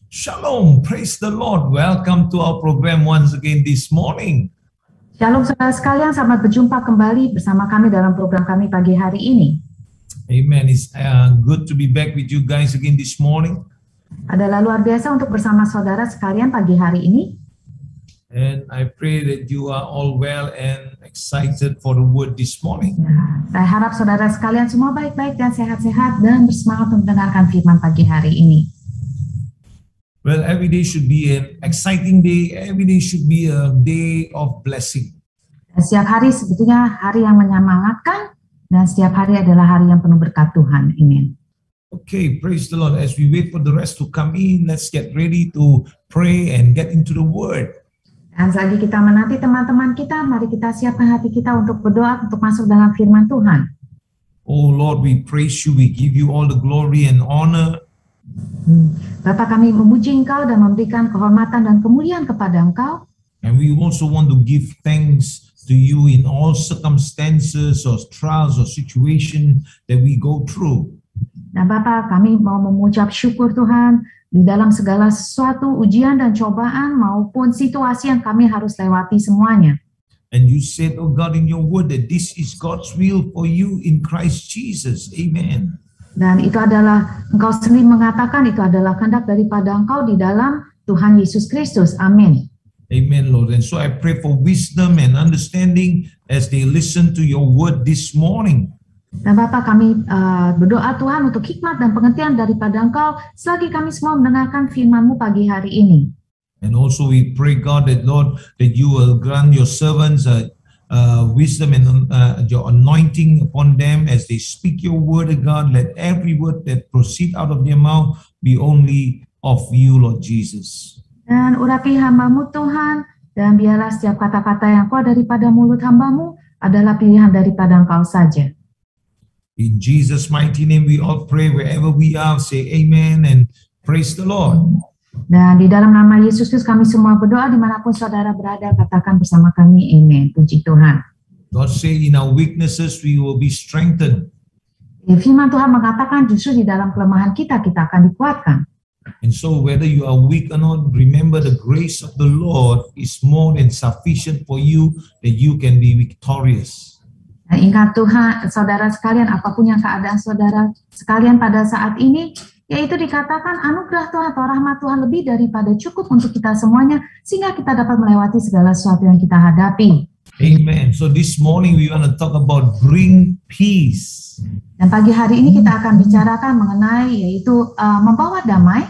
Shalom, praise the Lord. Welcome to our program once again this morning. Shalom saudara sekalian, selamat berjumpa kembali bersama kami dalam program kami pagi hari ini. Amen. It's good to be back with you guys again this morning. Adalah luar biasa untuk bersama saudara sekalian pagi hari ini. And I pray that you are all well and excited for the word this morning. Ya, saya harap saudara sekalian semua baik-baik dan sehat-sehat dan bersemangat untuk mendengarkan firman pagi hari ini. Well, every day should be an exciting day. Every day should be a day of blessing. Setiap hari sebetulnya hari yang menyemangatkan dan setiap hari adalah hari yang penuh berkat Tuhan. Amin. Okay, praise the Lord. As we wait for the rest to come in, let's get ready to pray and get into the word. Dan selagi kita menanti teman-teman kita, mari kita siapkan hati kita untuk berdoa untuk masuk dalam firman Tuhan. Oh Lord, we praise you. We give you all the glory and honor. Bapa, kami memuji Engkau dan memberikan kehormatan dan kemuliaan kepada Engkau. And we also want to give thanks to you in all circumstances or trials or situation that we go through. Nah Bapa, kami mau mengucap syukur Tuhan di dalam segala sesuatu ujian dan cobaan maupun situasi yang kami harus lewati semuanya. And you said, oh God, in your word that this is God's will for you in Christ Jesus. Amen. Dan itu adalah, Engkau sendiri mengatakan itu adalah kehendak daripada Engkau di dalam Tuhan Yesus Kristus. Amin. Amen, Lord. And so I pray for wisdom and understanding as they listen to your word this morning. Dan Bapak, kami berdoa Tuhan untuk hikmat dan pengertian daripada Engkau selagi kami semua mendengarkan firman-Mu pagi hari ini. And also we pray, God, that Lord, that you will grant your servants wisdom and your anointing upon them as they speak your word, God. Let every word that proceed out of their mouth be only of you, Lord Jesus. Dan urapi hamba-Mu Tuhan, dan biarlah setiap kata-kata yang keluar daripada mulut hamba-Mu adalah pilihan daripada Engkau saja. In Jesus' mighty name we all pray. Wherever we are, say amen and praise the Lord. Dan di dalam nama Yesus Kristus kami semua berdoa dimanapun saudara berada, katakan bersama kami, amen. Puji Tuhan. God say in our weaknesses we will be strengthened. Firman Tuhan mengatakan justru di dalam kelemahan kita, kita akan dikuatkan. And so whether you are weak or not, remember the grace of the Lord is more than sufficient for you that you can be victorious. Nah, ingat Tuhan, saudara sekalian, apapun yang keadaan saudara sekalian pada saat ini, yaitu dikatakan anugerah Tuhan atau rahmat Tuhan lebih daripada cukup untuk kita semuanya, sehingga kita dapat melewati segala sesuatu yang kita hadapi. Amen. So this morning we want to talk about bring peace. Dan pagi hari ini kita akan bicarakan mengenai yaitu membawa damai.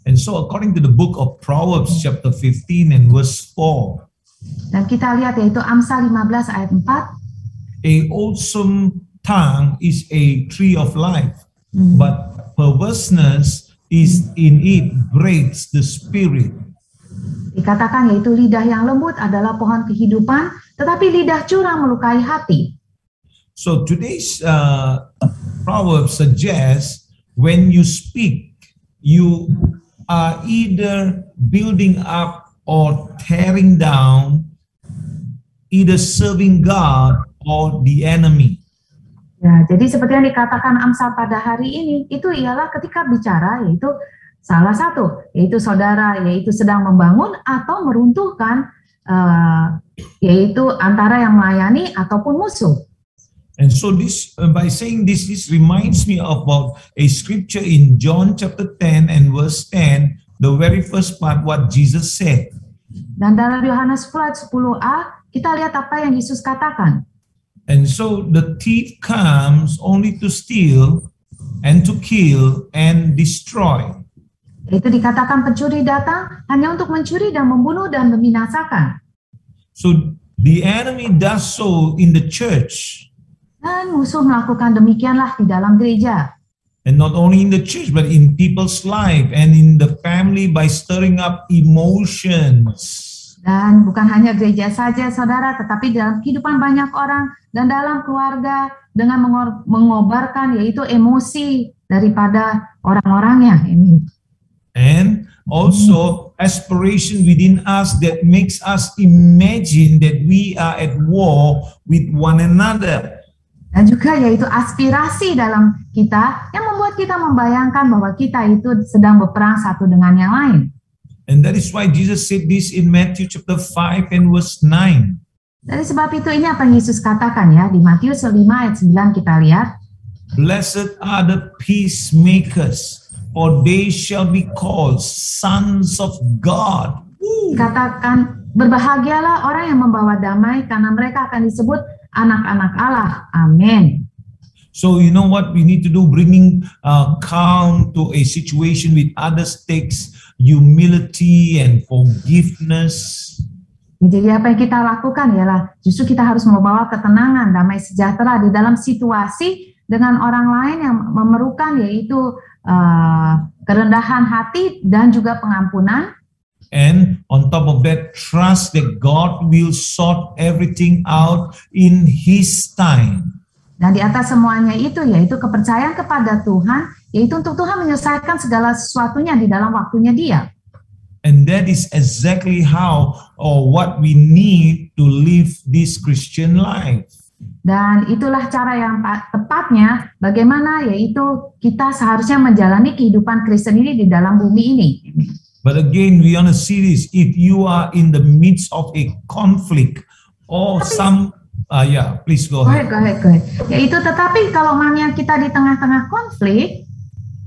And so according to the book of Proverbs chapter 15 and verse 4. Dan kita lihat yaitu Amsal 15 ayat 4. A wholesome tongue is a tree of life, but perverseness is in it breaks the spirit. Dikatakan yaitu lidah yang lembut adalah pohon kehidupan, tetapi lidah curang melukai hati. So today's proverb suggests when you speak, you are either building up or tearing down, either serving God or the enemy. Ya, jadi seperti yang dikatakan Amsal pada hari ini, itu ialah ketika bicara yaitu salah satu, yaitu saudara yaitu sedang membangun atau meruntuhkan, yaitu antara yang melayani ataupun musuh. And so this, by saying this reminds me about a scripture in John chapter 10 and verse 10, the very first part what Jesus said. Dan dalam Yohanes 10a, kita lihat apa yang Yesus katakan. And so the thief comes only to steal and to kill and destroy. Itu dikatakan pencuri datang hanya untuk mencuri dan membunuh dan membinasakan. So the enemy does so in the church. Dan musuh melakukan demikianlah di dalam gereja. And not only in the church but in people's life and in the family by stirring up emotions. Dan bukan hanya gereja saja saudara, tetapi dalam kehidupan banyak orang dan dalam keluarga dengan mengobarkan yaitu emosi daripada orang-orangnya ini. And also aspiration within us that makes us imagine that we are at war with one another. Dan juga yaitu aspirasi dalam kita yang membuat kita membayangkan bahwa kita itu sedang berperang satu dengan yang lain. And that is why Jesus said this in Matthew chapter 5 and verse 9. Dari sebab itu ini apa yang Yesus katakan ya di Matius 5 ayat 9 kita lihat. Blessed are the peacemakers, for they shall be called sons of God. Katakan berbahagialah orang yang membawa damai karena mereka akan disebut anak-anak Allah. Amin. So you know what we need to do? Bringing calm to a situation with others takes humility and forgiveness. Jadi apa yang kita lakukan ialah justru kita harus membawa ketenangan, damai sejahtera di dalam situasi dengan orang lain yang memerlukan, yaitu kerendahan hati dan juga pengampunan. And on top of that, trust that God will sort everything out in His time. Dan di atas semuanya itu yaitu kepercayaan kepada Tuhan, yaitu untuk Tuhan menyelesaikan segala sesuatunya di dalam waktunya Dia. And that is exactly how or what we need to live this Christian life. Dan itulah cara yang tepatnya bagaimana yaitu kita seharusnya menjalani kehidupan Kristen ini di dalam bumi ini. But again, we want to see this. If you are in the midst of a conflict or please go ahead. Go ahead. Yaitu tetapi kalau mana kita di tengah-tengah konflik,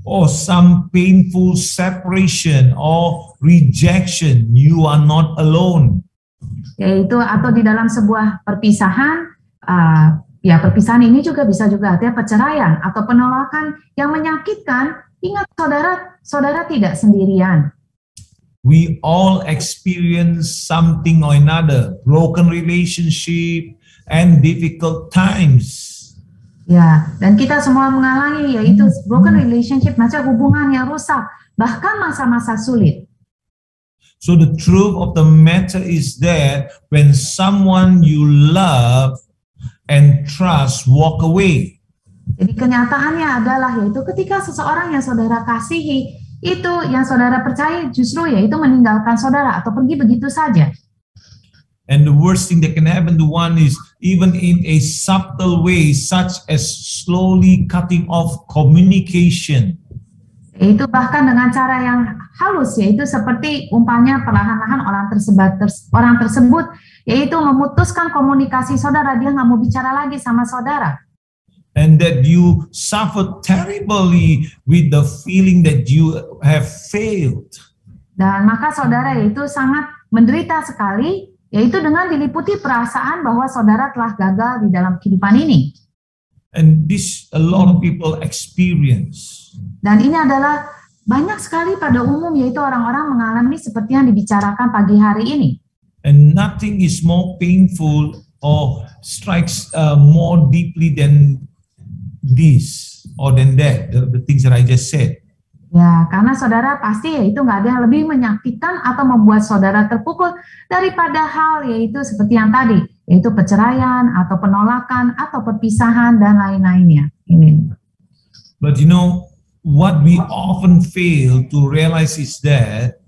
or some painful separation or rejection, you are not alone. Yaitu atau di dalam sebuah perpisahan, perpisahan ini juga bisa juga artinya perceraian atau penolakan yang menyakitkan. Ingat saudara tidak sendirian. We all experience something or another, broken relationship and difficult times. Ya, dan kita semua mengalami yaitu broken relationship, macam hubungan yang rusak, bahkan masa-masa sulit. So the truth of the matter is that when someone you love and trust walk away. Jadi kenyataannya adalah yaitu ketika seseorang yang saudara kasihi, itu yang saudara percaya justru yaitu meninggalkan saudara atau pergi begitu saja. And the worst thing that can happen to one is even in a subtle way, such as slowly cutting off communication. Itu bahkan dengan cara yang halus, yaitu seperti umpamanya perlahan-lahan orang tersebut yaitu memutuskan komunikasi saudara, dia nggak mau bicara lagi sama saudara. And that you suffer terribly with the feeling that you have failed. Dan maka saudara itu sangat menderita sekali, yaitu dengan diliputi perasaan bahwa saudara telah gagal di dalam kehidupan ini. And this a lot of people experience. Dan ini adalah banyak sekali pada umum, yaitu orang-orang mengalami seperti yang dibicarakan pagi hari ini. And nothing is more painful or strikes more deeply than this or than that, the things that I just said. Ya, karena saudara pasti yaitu nggak ada yang lebih menyakitkan atau membuat saudara terpukul daripada hal yaitu seperti yang tadi, yaitu perceraian atau penolakan atau perpisahan dan lain-lainnya. Ini. But you know, what we often fail to realize is that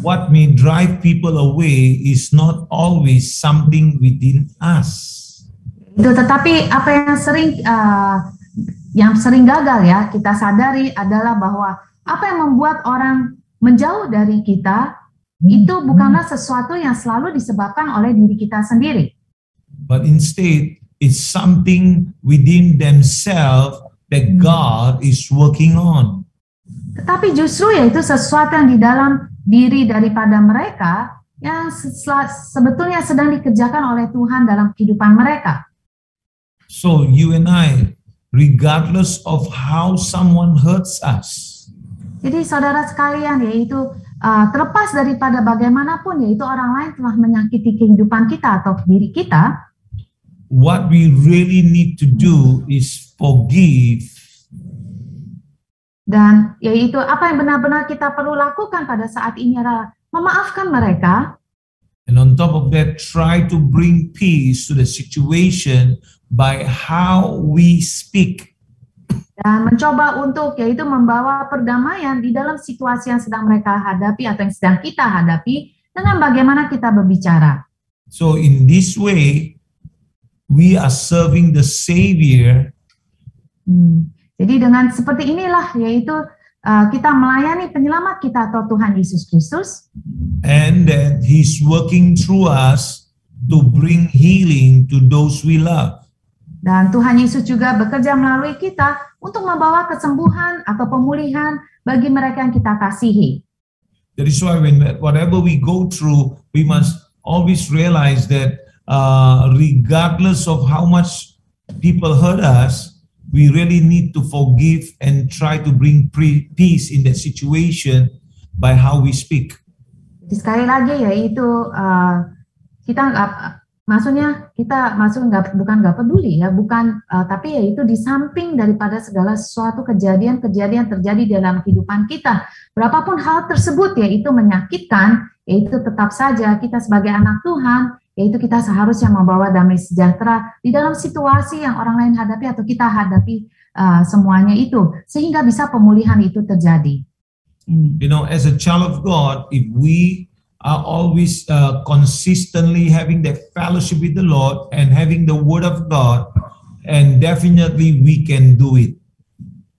what may drive people away is not always something within us. Itu tetapi apa yang sering gagal ya kita sadari adalah bahwa apa yang membuat orang menjauh dari kita itu bukanlah sesuatu yang selalu disebabkan oleh diri kita sendiri. But instead, it's something within themselves that God is working on. Tetapi justru yaitu sesuatu yang di dalam diri daripada mereka yang sebetulnya sedang dikerjakan oleh Tuhan dalam kehidupan mereka. So you and I, regardless of how someone hurts us, jadi saudara sekalian yaitu terlepas daripada bagaimanapun yaitu orang lain telah menyakiti kehidupan kita atau diri kita, what we really need to do is forgive. Dan yaitu apa yang benar-benar kita perlu lakukan pada saat ini adalah memaafkan mereka. And on top of that, try to bring peace to the situation by how we speak. Dan mencoba untuk yaitu membawa perdamaian di dalam situasi yang sedang mereka hadapi atau yang sedang kita hadapi dengan bagaimana kita berbicara. So in this way, we are serving the Savior. Jadi dengan seperti inilah, yaitu kita melayani penyelamat kita atau Tuhan Yesus Kristus, and that He's working through us to bring healing to those we love. Dan Tuhan Yesus juga bekerja melalui kita untuk membawa kesembuhan atau pemulihan bagi mereka yang kita kasihi. That is why whatever we go through, we must always realize that regardless of how much people hurt us, we really need to forgive and try to bring peace in that situation by how we speak. Jadi sekali lagi yaitu kita bukan nggak peduli ya, tapi yaitu di samping daripada segala sesuatu kejadian terjadi dalam kehidupan kita, berapapun hal tersebut yaitu menyakitkan, yaitu tetap saja kita sebagai anak Tuhan, yaitu kita seharusnya membawa damai sejahtera di dalam situasi yang orang lain hadapi atau kita hadapi semuanya itu, sehingga bisa pemulihan itu terjadi. You know, as a child of God, if we are always consistently having that fellowship with the Lord and having the Word of God, and definitely we can do it.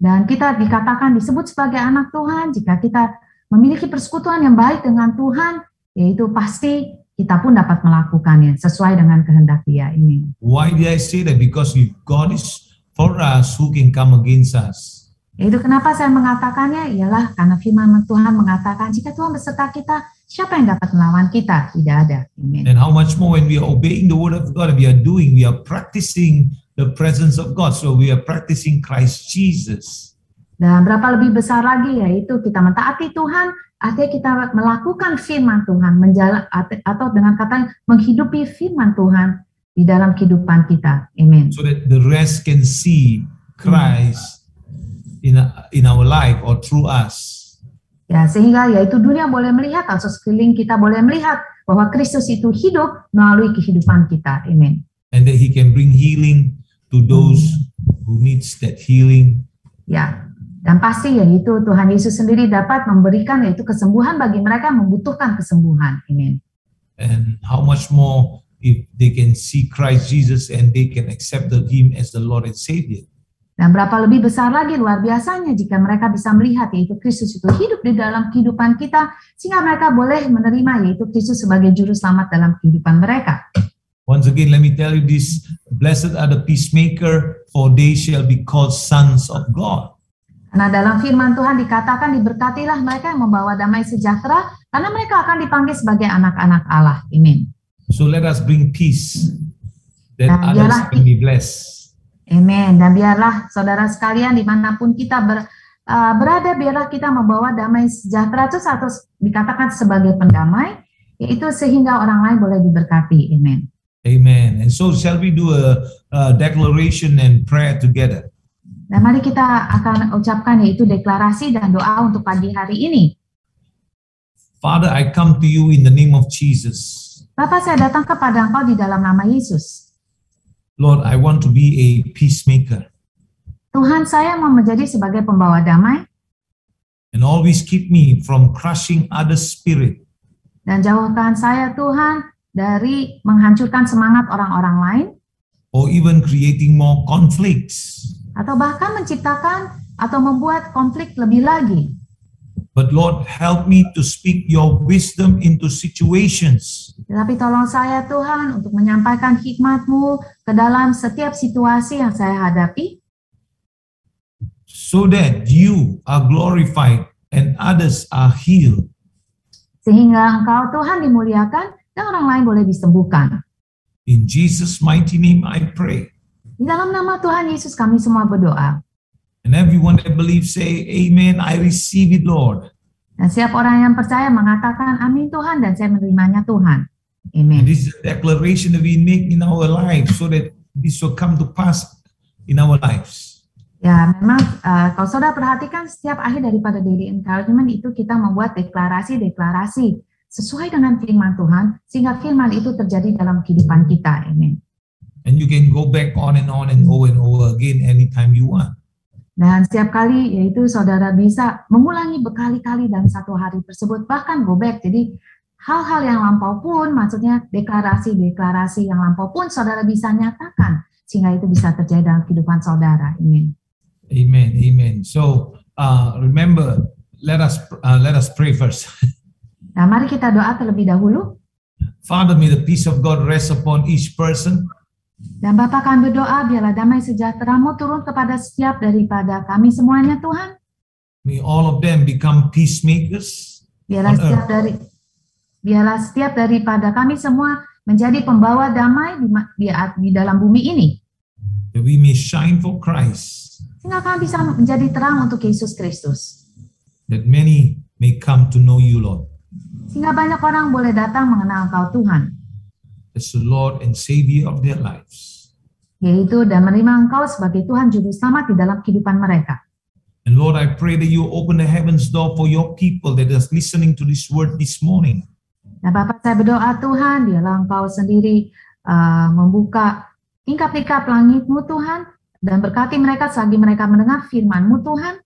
Dan kita disebut sebagai anak Tuhan jika kita memiliki persekutuan yang baik dengan Tuhan, yaitu pasti kita pun dapat melakukannya sesuai dengan kehendak Dia ini. Why did I say that? Because if God is for us, who can come against us? Itu kenapa saya mengatakannya, ialah karena firman Tuhan mengatakan jika Tuhan beserta kita, siapa yang dapat melawan kita? Tidak ada. Amen. And how much more when we are obeying the Word of God, we are practicing the presence of God. So we are practicing Christ Jesus. Dan berapa lebih besar lagi, yaitu kita mentaati Tuhan, artinya kita melakukan firman Tuhan, atau dengan kata menghidupi firman Tuhan di dalam kehidupan kita. Amen. So that the rest can see Christ in our life or through us. Ya, sehingga yaitu dunia boleh melihat, atau sekeliling kita boleh melihat bahwa Kristus itu hidup melalui kehidupan kita. Amen. And that He can bring healing to those who needs that healing. Ya. Dan pasti yaitu Tuhan Yesus sendiri dapat memberikan yaitu kesembuhan bagi mereka yang membutuhkan kesembuhan. Amin. And how much more if they can see Christ Jesus and they can accept Him as the Lord and Savior. Dan berapa lebih besar lagi, luar biasanya jika mereka bisa melihat yaitu Kristus itu hidup di dalam kehidupan kita, sehingga mereka boleh menerima yaitu Kristus sebagai juru selamat dalam kehidupan mereka. Once again, let me tell you this: blessed are the peacemaker, for they shall be called sons of God. Karena dalam firman Tuhan dikatakan, diberkatilah mereka yang membawa damai sejahtera, karena mereka akan dipanggil sebagai anak-anak Allah. Amin. So let us bring peace, that others can be blessed. Amin. Dan biarlah saudara sekalian dimanapun kita berada, biarlah kita membawa damai sejahtera itu atau dikatakan sebagai pendamai, yaitu sehingga orang lain boleh diberkati. Amin. Amen. And so shall we do a declaration and prayer together? Dan mari kita akan ucapkan yaitu deklarasi dan doa untuk pagi hari ini. Father, I come to you in the name of Jesus. Bapa, saya datang kepada Engkau di dalam nama Yesus. Lord, I want to be a peacemaker. Tuhan, saya mau menjadi sebagai pembawa damai. And always keep me from crushing other spirit. Dan jauhkan saya, Tuhan, dari menghancurkan semangat orang-orang lain. Or even creating more conflicts. Atau bahkan menciptakan atau membuat konflik lebih lagi. But Lord, help me to speak your wisdom into situations. Tetapi tolong saya, Tuhan, untuk menyampaikan hikmat-Mu ke dalam setiap situasi yang saya hadapi. So that you are glorified and others are healed. Sehingga Engkau, Tuhan, dimuliakan dan orang lain boleh disembuhkan. In Jesus' mighty name I pray. Di dalam nama Tuhan Yesus kami semua berdoa. And everyone that believes say, Amen, I receive it, Lord. Dan setiap orang yang percaya mengatakan, amin Tuhan, dan saya menerimanya Tuhan. Amen. And this is a declaration that we make in our lives so that this will come to pass in our lives. Ya, memang kalau saudara perhatikan setiap akhir daripada daily encouragement itu kita membuat deklarasi-deklarasi sesuai dengan firman Tuhan, sehingga firman itu terjadi dalam kehidupan kita. Amen. And you can go back on and over again anytime you want. Dan setiap kali yaitu saudara bisa mengulangi berkali-kali dalam satu hari tersebut, bahkan go back. Jadi hal-hal yang lampau pun, maksudnya deklarasi-deklarasi yang lampau pun saudara bisa nyatakan, sehingga itu bisa terjadi dalam kehidupan saudara. Amin. Amen. Amen. So remember, let us pray first. Nah, mari kita doa terlebih dahulu. Father, may the peace of God rest upon each person. Dan Bapa, kami berdoa biarlah damai sejahtera-Mu turun kepada setiap daripada kami semuanya, Tuhan. May all of them become peacemakers Biarlah on earth. setiap daripada kami semua menjadi pembawa damai di dalam bumi ini. That we may shine for Christ. Sehingga kami bisa menjadi terang untuk Yesus Kristus. That many may come to know you, Lord. Sehingga banyak orang boleh datang mengenal Engkau, Tuhan. As the Lord and Savior of their lives. Yaitu dan menerima Engkau sebagai Tuhan Juru Selamat di dalam kehidupan mereka. And Lord, I pray that you open the heavens door for your people that is listening to this word this morning. Nah, Bapak, saya berdoa Tuhan, biarlah Engkau sendiri membuka tingkap-tingkap langit-Mu, Tuhan, dan berkati mereka selagi mereka mendengar firman-Mu, Tuhan.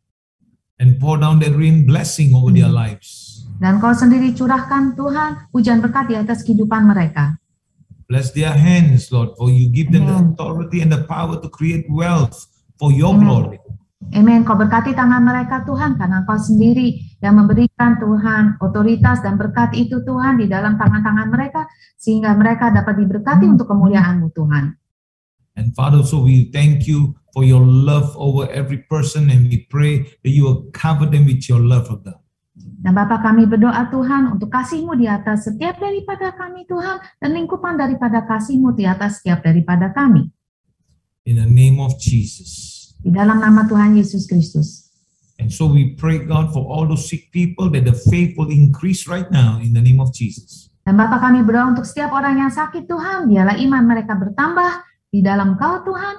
And pour down that rain blessing over their lives. Dan Kau sendiri curahkan, Tuhan, hujan berkat di atas kehidupan mereka. Bless their hands, Lord, for you give them the authority and the power to create wealth for your glory. Amin. Kau berkati tangan mereka, Tuhan, karena Kau sendiri yang memberikan, Tuhan, otoritas dan berkat itu, Tuhan, di dalam tangan-tangan mereka, sehingga mereka dapat diberkati untuk kemuliaan-Mu, Tuhan. And Father, so we thank you for your love over every person, and we pray that you will cover them with your love of God. Dan Bapa, kami berdoa, Tuhan, untuk kasih-Mu di atas setiap daripada kami, Tuhan, dan lingkupan daripada kasih-Mu di atas setiap daripada kami. In the name of Jesus. Di dalam nama Tuhan Yesus Kristus. And so we pray, God, for all those sick people that the faith will increase right now in the name of Jesus. Dan Bapa, kami berdoa untuk setiap orang yang sakit, Tuhan, biarlah iman mereka bertambah di dalam Kau, Tuhan.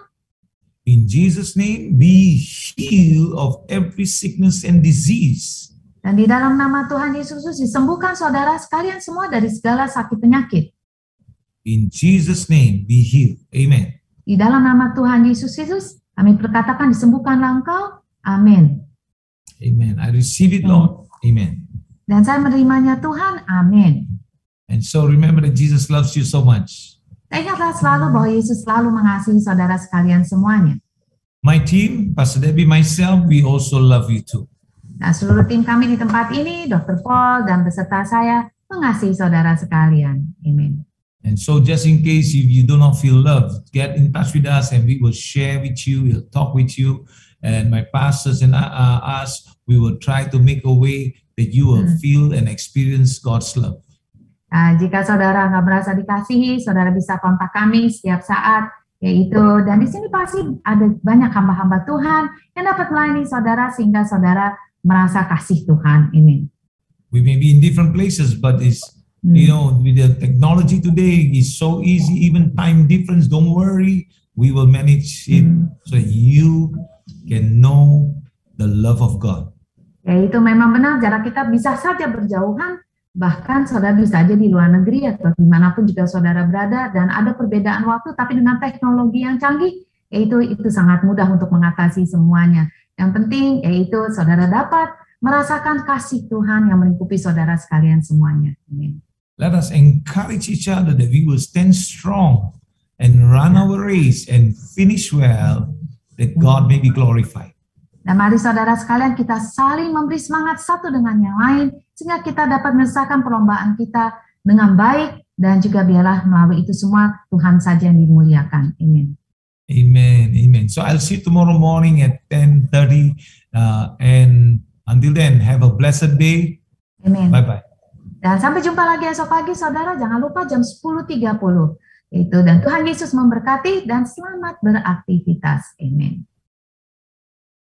In Jesus' name, be healed of every sickness and disease. Dan di dalam nama Tuhan Yesus Kristus disembuhkan saudara sekalian semua dari segala sakit penyakit. In Jesus' name, be healed. Amen. Di dalam nama Tuhan Yesus Kristus, kami perkatakan disembuhkanlah Engkau. Amin. Amen. I receive it, Lord. Amen. Dan saya menerimanya Tuhan. Amin. And so remember that Jesus loves you so much. Ingatlah selalu bahwa Yesus selalu mengasihi saudara sekalian semuanya. My team, Pastor Debbie, myself, we also love you too. Nah, seluruh tim kami di tempat ini, Dr. Paul dan beserta saya mengasihi saudara sekalian. Amin. And so just in case if you do not feel loved, get in touch with us and we will share with you, we'll talk with you. And my pastors and us, we will try to make a way that you will feel and experience God's love. Nah, jika saudara nggak merasa dikasihi, saudara bisa kontak kami setiap saat, yaitu, dan di sini pasti ada banyak hamba-hamba Tuhan yang dapat melayani saudara sehingga saudara merasa kasih Tuhan. Amin. We may be in different places, but it's, you know, with the technology today, it's so easy, even time difference, don't worry, we will manage it so you can know the love of God. Ya, itu memang benar, jarak kita bisa saja berjauhan, bahkan saudara bisa aja di luar negeri atau dimanapun juga saudara berada, dan ada perbedaan waktu, tapi dengan teknologi yang canggih, yaitu itu sangat mudah untuk mengatasi semuanya. Yang penting yaitu saudara dapat merasakan kasih Tuhan yang melingkupi saudara sekalian semuanya. Amin. Let us encourage each other that we will stand strong and run our race and finish well, that God may be glorified. Dan mari saudara sekalian kita saling memberi semangat satu dengan yang lain, sehingga kita dapat menyelesaikan perlombaan kita dengan baik, dan juga biarlah melalui itu semua Tuhan saja yang dimuliakan. Amin. Amen, amen. So I'll see you tomorrow morning at 10:30, and until then, have a blessed day. Amen. Bye-bye. Dan sampai jumpa lagi esok pagi, saudara. Jangan lupa jam 10.30. Dan Tuhan Yesus memberkati dan selamat beraktivitas. Amin.